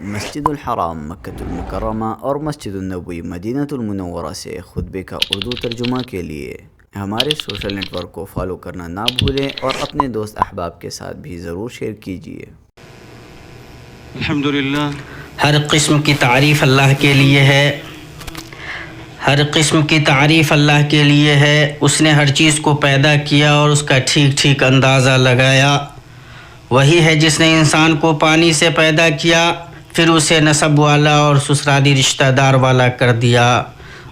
مسجد الحرام مکۃ المکرمہ اور مسجد النبوی مدینہ المنورہ سے خطبے کا اردو ترجمہ کے لیے ہمارے سوشل نیٹ ورک کو فالو کرنا نہ بھولیں اور اپنے دوست احباب کے ساتھ بھی ضرور شیئر کیجیے۔ الحمدللہ، ہر قسم کی تعریف اللہ کے لیے ہے، ہر قسم کی تعریف اللہ کے لیے ہے۔ اس نے ہر چیز کو پیدا کیا اور اس کا ٹھیک اندازہ لگایا۔ وہی ہے جس نے انسان کو پانی سے پیدا کیا، پھر اسے نسب والا اور سسرالی رشتہ دار والا کر دیا،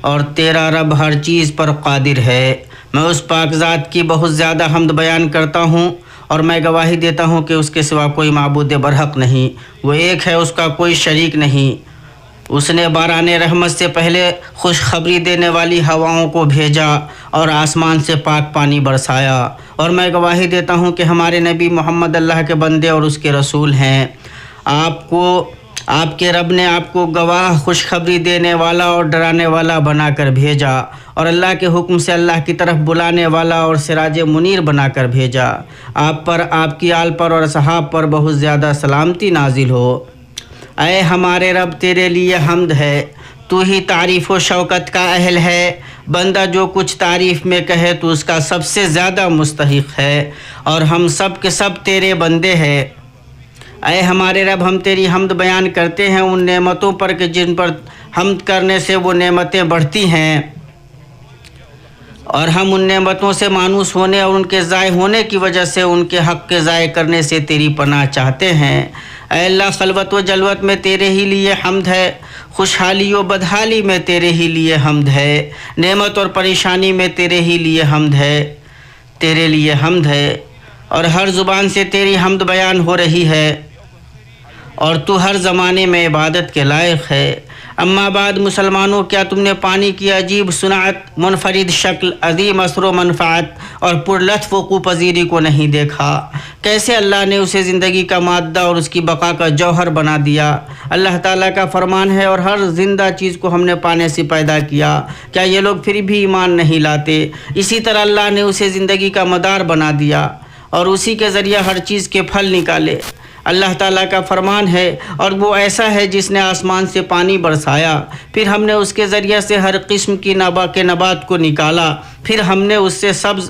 اور تیرا رب ہر چیز پر قادر ہے۔ میں اس پاک ذات کی بہت زیادہ حمد بیان کرتا ہوں اور میں گواہی دیتا ہوں کہ اس کے سوا کوئی معبود برحق نہیں، وہ ایک ہے، اس کا کوئی شریک نہیں۔ اس نے باران رحمت سے پہلے خوشخبری دینے والی ہواؤں کو بھیجا اور آسمان سے پاک پانی برسایا، اور میں گواہی دیتا ہوں کہ ہمارے نبی محمد اللہ کے بندے اور اس کے رسول ہیں۔ آپ کے رب نے آپ کو گواہ، خوشخبری دینے والا اور ڈرانے والا بنا کر بھیجا، اور اللہ کے حکم سے اللہ کی طرف بلانے والا اور سراج منیر بنا کر بھیجا۔ آپ پر، آپ کی آل پر اور اصحاب پر بہت زیادہ سلامتی نازل ہو۔ اے ہمارے رب، تیرے لیے حمد ہے، تو ہی تعریف و شوکت کا اہل ہے۔ بندہ جو کچھ تعریف میں کہے تو اس کا سب سے زیادہ مستحق ہے، اور ہم سب کے سب تیرے بندے ہیں۔ اے ہمارے رب، ہم تیری حمد بیان کرتے ہیں ان نعمتوں پر کہ جن پر حمد کرنے سے وہ نعمتیں بڑھتی ہیں، اور ہم ان نعمتوں سے مانوس ہونے اور ان کے ضائع ہونے کی وجہ سے ان کے حق کے ضائع کرنے سے تیری پناہ چاہتے ہیں۔ اے اللہ، خلوت و جلوت میں تیرے ہی لیے حمد ہے، خوشحالی و بدحالی میں تیرے ہی لیے حمد ہے، نعمت اور پریشانی میں تیرے ہی لیے حمد ہے، تیرے لیے حمد ہے، اور ہر زبان سے تیری حمد بیان ہو رہی ہے، اور تو ہر زمانے میں عبادت کے لائق ہے۔ اما بعد، مسلمانوں، کیا تم نے پانی کی عجیب صنعت، منفرد شکل، عظیم اثر و منفعت اور پر لطف وقوع پذیری کو نہیں دیکھا؟ کیسے اللہ نے اسے زندگی کا مادہ اور اس کی بقا کا جوہر بنا دیا۔ اللہ تعالیٰ کا فرمان ہے، اور ہر زندہ چیز کو ہم نے پانی سے پیدا کیا۔ کیا یہ لوگ پھر بھی ایمان نہیں لاتے؟ اسی طرح اللہ نے اسے زندگی کا مدار بنا دیا اور اسی کے ذریعہ ہر چیز کے پھل نکالے۔ اللہ تعالیٰ کا فرمان ہے، اور وہ ایسا ہے جس نے آسمان سے پانی برسایا، پھر ہم نے اس کے ذریعے سے ہر قسم کی نبات کو نکالا، پھر ہم نے اس سے سبز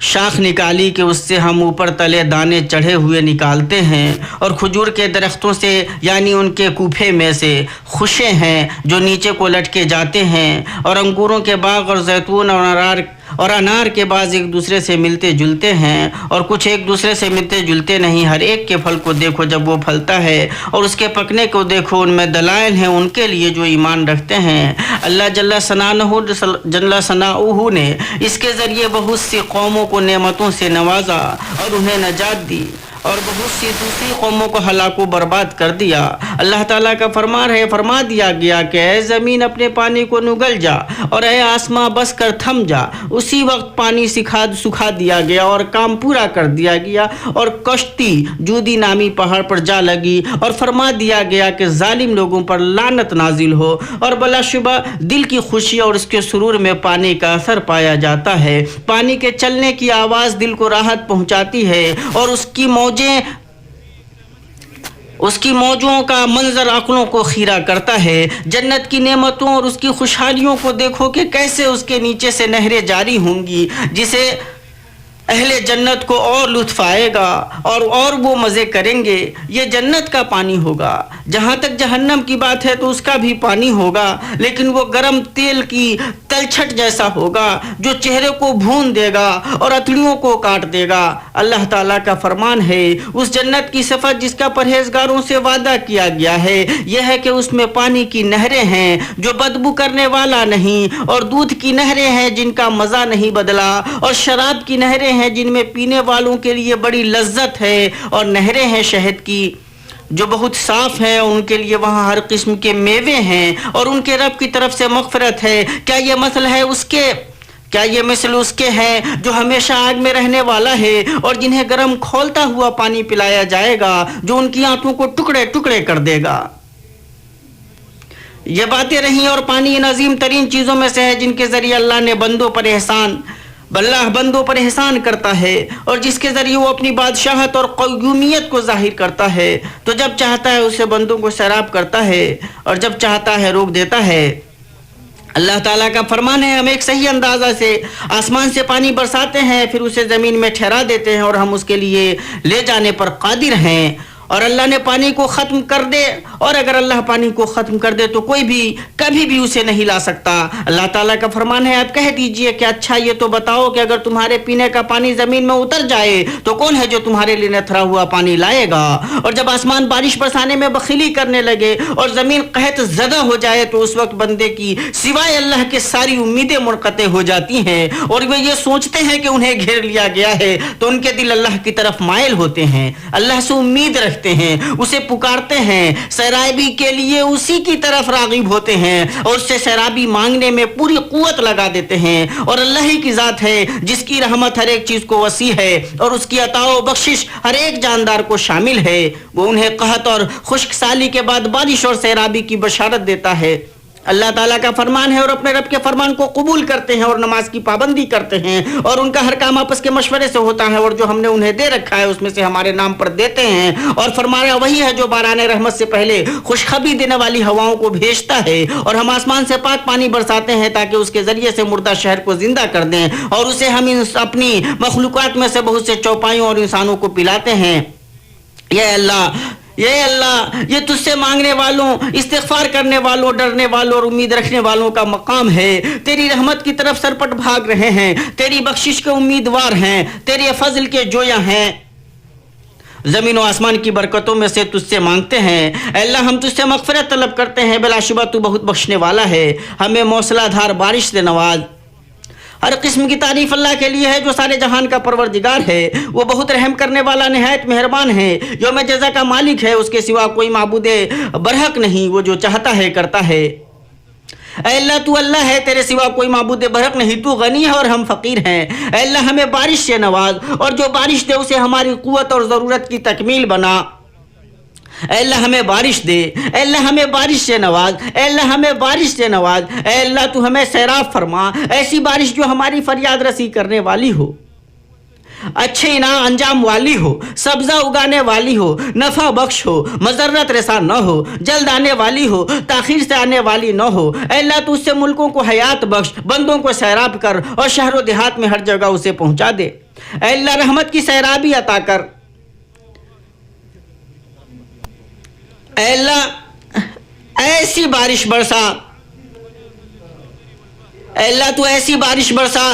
شاخ نکالی کہ اس سے ہم اوپر تلے دانے چڑھے ہوئے نکالتے ہیں، اور کھجور کے درختوں سے، یعنی ان کے کوپھے میں سے خوشے ہیں جو نیچے کو لٹکے جاتے ہیں، اور انگوروں کے باغ اور زیتون اور انار کے بعض ایک دوسرے سے ملتے جلتے ہیں، اور کچھ ایک دوسرے سے ملتے جلتے نہیں۔ ہر ایک کے پھل کو دیکھو جب وہ پھلتا ہے، اور اس کے پکنے کو دیکھو، ان میں دلائل ہیں ان کے لیے جو ایمان رکھتے ہیں۔ اللہ جل ثناؤہ نے اس کے ذریعے بہت سی قوموں کو نعمتوں سے نوازا اور انہیں نجات دی، اور بہت سی دوسری قوموں کو ہلاک و برباد کر دیا۔ اللہ تعالیٰ کا فرمان ہے، فرما دیا گیا کہ اے زمین اپنے پانی کو نگل جا، اور اے آسماں بس کر تھم جا۔ اسی وقت پانی سکھا دیا گیا اور کام پورا کر دیا گیا، اور کشتی جودی نامی پہاڑ پر جا لگی، اور فرما دیا گیا کہ ظالم لوگوں پر لعنت نازل ہو۔ اور بلا شبہ دل کی خوشی اور اس کے سرور میں پانی کا اثر پایا جاتا ہے۔ پانی کے چلنے کی آواز دل کو راحت پہنچاتی ہے، اور اس کی موجوں کا منظر عقلوں کو خیرہ کرتا ہے۔ جنت کی نعمتوں اور اس کی خوشحالیوں کو دیکھو کہ کیسے اس کے نیچے سے نہریں جاری ہوں گی، جسے اہل جنت کو اور لطف آئے گا اور وہ مزے کریں گے۔ یہ جنت کا پانی ہوگا۔ جہاں تک جہنم کی بات ہے تو اس کا بھی پانی ہوگا، لیکن وہ گرم تیل کی تلچھٹ جیسا ہوگا جو چہرے کو بھون دے گا اور اتڑیوں کو کاٹ دے گا۔ اللہ تعالیٰ کا فرمان ہے، اس جنت کی صفت جس کا پرہیزگاروں سے وعدہ کیا گیا ہے یہ ہے کہ اس میں پانی کی نہریں ہیں جو بدبو کرنے والا نہیں، اور دودھ کی نہریں ہیں جن کا مزہ نہیں بدلا، اور شراب کی نہریں ہیں جن میں پینے والوں کے لیے بڑی لذت ہے، اور نہریں ہیں شہد کی جو بہت صاف ہیں، ان کے لیے وہاں ہر قسم کے میوے ہیں، اور ان کے رب کی طرف سے مغفرت ہے۔ کیا یہ مثل اس کے ہے جو ہمیشہ آگ میں رہنے والا ہے، اور جنہیں گرم کھولتا ہوا پانی پلایا جائے گا جو ان کی آنتوں کو ٹکڑے ٹکڑے کر دے گا۔ یہ باتیں رہیں، اور پانی ان عظیم ترین چیزوں میں سے ہے جن کے ذریعے اللہ نے اللہ بندوں پر احسان کرتا ہے اور جس کے ذریعے وہ اپنی بادشاہت اور قیومیت کو ظاہر کرتا ہے، تو جب چاہتا ہے اسے بندوں کو سیراب کرتا ہے اور جب چاہتا ہے روک دیتا ہے۔ اللہ تعالیٰ کا فرمان ہے، ہم ایک صحیح اندازہ سے آسمان سے پانی برساتے ہیں، پھر اسے زمین میں ٹھہرا دیتے ہیں اور ہم اس کے لیے لے جانے پر قادر ہیں۔ اور اللہ نے پانی کو ختم کر دے، اور اگر اللہ پانی کو ختم کر دے تو کوئی بھی کبھی بھی اسے نہیں لا سکتا۔ اللہ تعالیٰ کا فرمان ہے، آپ کہہ دیجئے کہ اچھا یہ تو بتاؤ کہ اگر تمہارے پینے کا پانی زمین میں اتر جائے تو کون ہے جو تمہارے لیے نتھرا ہوا پانی لائے گا؟ اور جب آسمان بارش برسانے میں بخیلی کرنے لگے اور زمین قحط زدہ ہو جائے تو اس وقت بندے کی سوائے اللہ کے ساری امیدیں منقطع ہو جاتی ہیں، اور وہ یہ سوچتے ہیں کہ انہیں گھیر لیا گیا ہے، تو ان کے دل اللہ کی طرف مائل ہوتے ہیں، اللہ سے امید رکھتے ہیں، اسے پکارتے ہیں، سیرابی کے لیے اسی کی طرف راغب ہوتے ہیں اور اس سے سیرابی مانگنے میں پوری قوت لگا دیتے ہیں۔ اور اللہ ہی کی ذات ہے جس کی رحمت ہر ایک چیز کو وسیع ہے اور اس کی عطا و بخشش ہر ایک جاندار کو شامل ہے۔ وہ انہیں قحط اور خشک سالی کے بعد بارش اور سیرابی کی بشارت دیتا ہے۔ اللہ تعالیٰ کا فرمان ہے اور اپنے رب کے فرمان کو قبول کرتے ہیں اور نماز کی پابندی کرتے ہیں، اور ان کا ہر کام آپس کے مشورے سے ہوتا ہے، اور جو ہم نے انہیں دے رکھا ہے اس میں سے ہمارے نام پر دیتے ہیں۔ اور فرمایا وہی ہے جو باران رحمت سے پہلے خوشخبری دینے والی ہواؤں کو بھیجتا ہے، اور ہم آسمان سے پاک پانی برساتے ہیں تاکہ اس کے ذریعے سے مردہ شہر کو زندہ کر دیں، اور اسے ہم اپنی مخلوقات میں سے بہت سے چوپایوں اور انسانوں کو پلاتے ہیں۔ یہ اللہ یہ تجھ سے مانگنے والوں، استغفار کرنے والوں، ڈرنے والوں اور امید رکھنے والوں کا مقام ہے۔ تیری رحمت کی طرف سرپٹ بھاگ رہے ہیں، تیری بخشش کے امیدوار ہیں، تیرے فضل کے جویاں ہیں۔ زمین و آسمان کی برکتوں میں سے تجھ سے مانگتے ہیں، اے اللہ ہم تجھ سے مغفرت طلب کرتے ہیں، بلا شبہ تو بہت بخشنے والا ہے۔ ہمیں موصلہ دھار بارش سے نواز۔ ہر قسم کی تعریف اللہ کے لیے ہے جو سارے جہان کا پروردگار ہے، وہ بہت رحم کرنے والا نہایت مہربان ہے، یوم جزا کا مالک ہے، اس کے سوا کوئی معبود برحق نہیں، وہ جو چاہتا ہے کرتا ہے۔ اے اللہ تو اللہ ہے، تیرے سوا کوئی معبود برحق نہیں، تو غنی ہے اور ہم فقیر ہیں۔ اے اللہ ہمیں بارش سے نواز، اور جو بارش دے اسے ہماری قوت اور ضرورت کی تکمیل بنا۔ اے اللہ ہمیں بارش دے، اے اللہ ہمیں بارش سے نواز، اے اللہ ہمیں بارش سے نواز، اے اللہ تو ہمیں سیراب فرما، ایسی بارش جو ہماری فریاد رسی کرنے والی ہو، اچھے انعام انجام والی ہو، سبزہ اگانے والی ہو، نفع بخش ہو، مضرت رسا نہ ہو، جلد آنے والی ہو، تاخیر سے آنے والی نہ ہو۔ اے اللہ تو اس سے ملکوں کو حیات بخش، بندوں کو سیراب کر اور شہر و دیہات میں ہر جگہ اسے پہنچا دے۔ اے اللہ رحمت کی سیرابی عطا کر۔ اے اللہ ایسی بارش برسا، اے اللہ تو ایسی بارش برسا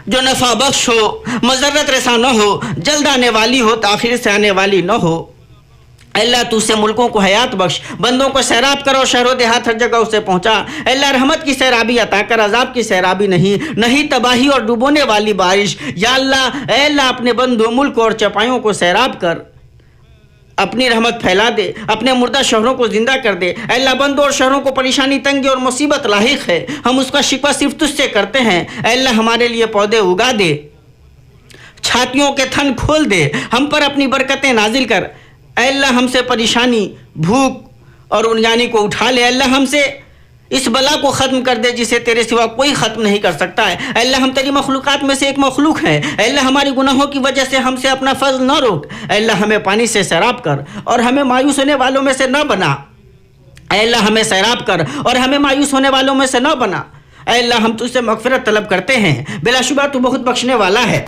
جو نفع بخش ہو، مضرت رسا نہ ہو، جلد آنے والی ہو، تاخیر سے آنے والی نہ ہو۔ اے اللہ تو اسے ملکوں کو حیات بخش، بندوں کو سیراب کرو، شہر و دیہات ہر جگہ اسے پہنچا۔ اے اللہ رحمت کی سیرابی عطا کر، عذاب کی سیرابی نہیں تباہی اور ڈوبونے والی بارش۔ یا اللہ اے اللہ اپنے بندوں، ملک اور چپائوں کو سیراب کر، اپنی رحمت پھیلا دے، اپنے مردہ شہروں کو زندہ کر دے۔ اے اللہ بندوں اور شہروں کو پریشانی، تنگی اور مصیبت لاحق ہے، ہم اس کا شکوہ صرف تجھ سے کرتے ہیں۔ اے اللہ ہمارے لیے پودے اگا دے، چھاتیوں کے تھن کھول دے، ہم پر اپنی برکتیں نازل کر۔ اے اللہ ہم سے پریشانی، بھوک اور عنیانی کو اٹھا لے۔ اے اللہ ہم سے اس بلا کو ختم کر دے جسے تیرے سوا کوئی ختم نہیں کر سکتا ہے۔ اے اللہ ہم تیری مخلوقات میں سے ایک مخلوق ہیں، اے اللہ ہماری گناہوں کی وجہ سے ہم سے اپنا فضل نہ روک۔ اے اللہ ہمیں پانی سے سیراب کر اور ہمیں مایوس ہونے والوں میں سے نہ بنا۔ اے اللہ ہمیں سیراب کر اور ہمیں مایوس ہونے والوں میں سے نہ بنا۔ اے اللہ ہم تجھ سے مغفرت طلب کرتے ہیں، بلا شبہ تو بہت بخشنے والا ہے۔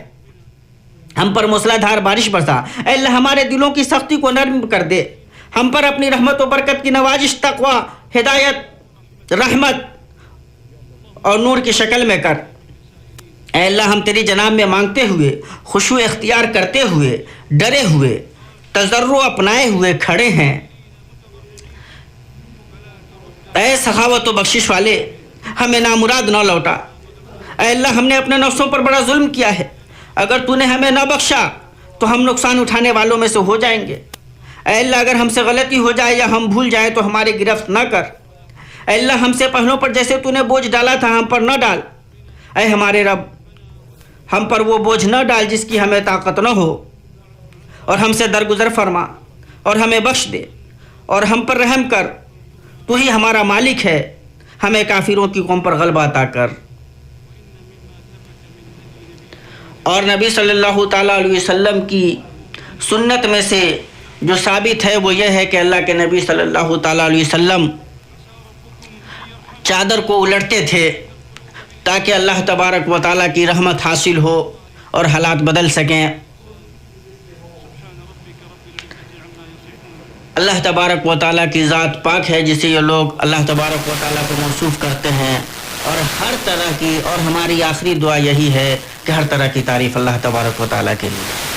ہم پر موسلا دھار بارش برسا۔ اے اللہ ہمارے دلوں کی سختی کو نرم کر دے، ہم پر اپنی رحمت و برکت کی نوازش، تقوی، ہدایت، رحمت اور نور کی شکل میں کر۔ اے اللہ ہم تیری جناب میں مانگتے ہوئے، خشوع اختیار کرتے ہوئے، ڈرے ہوئے، تضرع اپنائے ہوئے کھڑے ہیں۔ اے سخاوت و بخشش والے، ہمیں نامراد نہ لوٹا۔ اے اللہ ہم نے اپنے نفسوں پر بڑا ظلم کیا ہے، اگر تو نے ہمیں نہ بخشا تو ہم نقصان اٹھانے والوں میں سے ہو جائیں گے۔ اے اللہ اگر ہم سے غلطی ہو جائے یا ہم بھول جائیں تو ہماری گرفت نہ کر۔ اے اللہ ہم سے پہلوں پر جیسے تو نے بوجھ ڈالا تھا ہم پر نہ ڈال۔ اے ہمارے رب ہم پر وہ بوجھ نہ ڈال جس کی ہمیں طاقت نہ ہو، اور ہم سے درگزر فرما اور ہمیں بخش دے اور ہم پر رحم کر۔ تو ہی ہمارا مالک ہے، ہمیں کافروں کی قوم پر غلبہ عطا کر۔ اور نبی صلی اللہ تعالیٰ علیہ وسلم کی سنت میں سے جو ثابت ہے وہ یہ ہے کہ اللہ کے نبی صلی اللہ تعالیٰ علیہ وسلم چادر کو الٹتے تھے تاکہ اللہ تبارک و تعالیٰ کی رحمت حاصل ہو اور حالات بدل سکیں۔ اللہ تبارک و تعالیٰ کی ذات پاک ہے جسے یہ لوگ اللہ تبارک و تعالیٰ کو موصوف کرتے ہیں، اور ہر طرح کی، اور ہماری آخری دعا یہی ہے کہ ہر طرح کی تعریف اللہ تبارک و تعالیٰ کے لیے۔